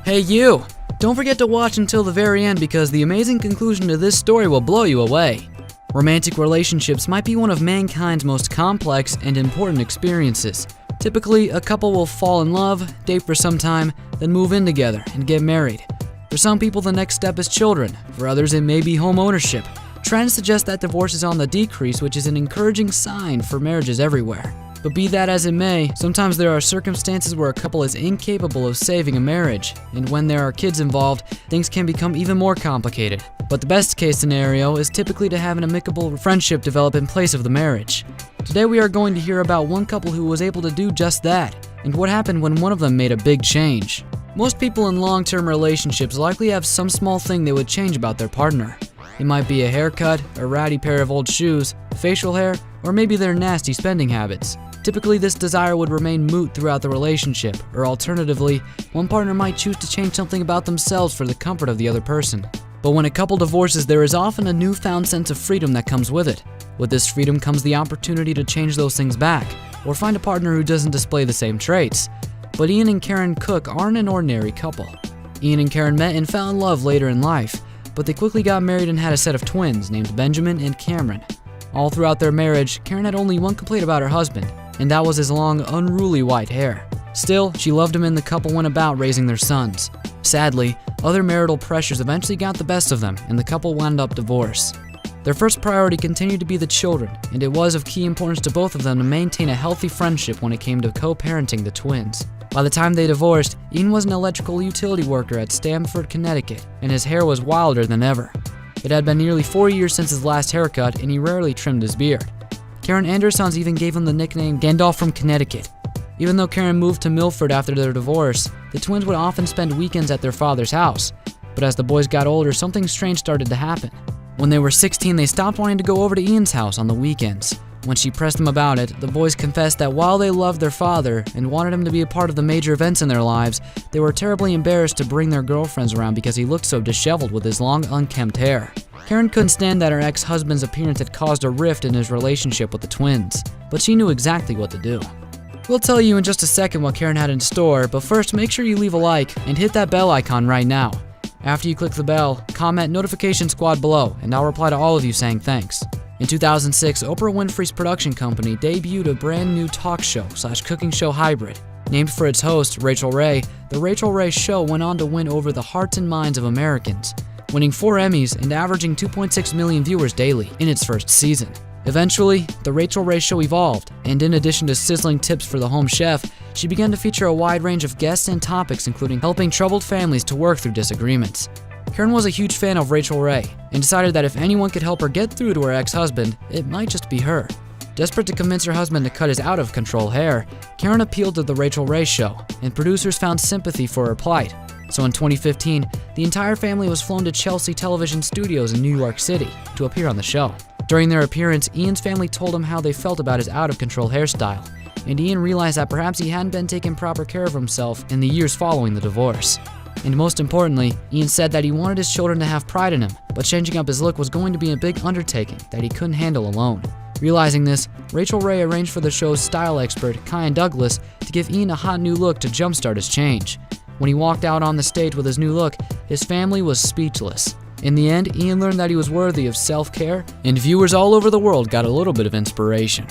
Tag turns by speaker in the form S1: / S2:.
S1: Hey you! Don't forget to watch until the very end because the amazing conclusion to this story will blow you away. Romantic relationships might be one of mankind's most complex and important experiences. Typically, a couple will fall in love, date for some time, then move in together and get married. For some people, the next step is children. For others, it may be home ownership. Trends suggest that divorce is on the decrease, which is an encouraging sign for marriages everywhere. But be that as it may, sometimes there are circumstances where a couple is incapable of saving a marriage, and when there are kids involved, things can become even more complicated. But the best case scenario is typically to have an amicable friendship develop in place of the marriage. Today we are going to hear about one couple who was able to do just that, and what happened when one of them made a big change. Most people in long-term relationships likely have some small thing they would change about their partner. It might be a haircut, a ratty pair of old shoes, facial hair, or maybe their nasty spending habits. Typically, this desire would remain moot throughout the relationship, or alternatively, one partner might choose to change something about themselves for the comfort of the other person. But when a couple divorces, there is often a newfound sense of freedom that comes with it. With this freedom comes the opportunity to change those things back, or find a partner who doesn't display the same traits. But Ian and Karen Cook aren't an ordinary couple. Ian and Karen met and fell in love later in life, but they quickly got married and had a set of twins named Benjamin and Cameron. All throughout their marriage, Karen had only one complaint about her husband, and that was his long, unruly white hair. Still, she loved him and the couple went about raising their sons. Sadly, other marital pressures eventually got the best of them, and the couple wound up divorced. Their first priority continued to be the children, and it was of key importance to both of them to maintain a healthy friendship when it came to co-parenting the twins. By the time they divorced, Ian was an electrical utility worker at Stamford, Connecticut, and his hair was wilder than ever. It had been nearly 4 years since his last haircut, and he rarely trimmed his beard. Karen and her sons even gave him the nickname Gandalf from Connecticut. Even though Karen moved to Milford after their divorce, the twins would often spend weekends at their father's house. But as the boys got older, something strange started to happen. When they were 16, they stopped wanting to go over to Ian's house on the weekends. When she pressed them about it, the boys confessed that while they loved their father and wanted him to be a part of the major events in their lives, they were terribly embarrassed to bring their girlfriends around because he looked so disheveled with his long, unkempt hair. Karen couldn't stand that her ex-husband's appearance had caused a rift in his relationship with the twins, but she knew exactly what to do. We'll tell you in just a second what Karen had in store, but first make sure you leave a like and hit that bell icon right now. After you click the bell, comment Notification Squad below, and I'll reply to all of you saying thanks. In 2006, Oprah Winfrey's production company debuted a brand new talk show/cooking show hybrid. Named for its host, Rachel Ray, The Rachel Ray Show went on to win over the hearts and minds of Americans, winning 4 Emmys and averaging 2.6 million viewers daily in its first season. Eventually, The Rachel Ray Show evolved, and in addition to sizzling tips for the home chef, she began to feature a wide range of guests and topics, including helping troubled families to work through disagreements. Karen was a huge fan of Rachel Ray and decided that if anyone could help her get through to her ex-husband, it might just be her. Desperate to convince her husband to cut his out-of-control hair, Karen appealed to The Rachel Ray Show, and producers found sympathy for her plight. So in 2015, the entire family was flown to Chelsea Television Studios in New York City to appear on the show. During their appearance, Ian's family told him how they felt about his out-of-control hairstyle, and Ian realized that perhaps he hadn't been taking proper care of himself in the years following the divorce. And most importantly, Ian said that he wanted his children to have pride in him, but changing up his look was going to be a big undertaking that he couldn't handle alone. Realizing this, Rachel Ray arranged for the show's style expert, Kyan Douglas, to give Ian a hot new look to jumpstart his change. When he walked out on the stage with his new look, his family was speechless. In the end, Ian learned that he was worthy of self-care, and viewers all over the world got a little bit of inspiration.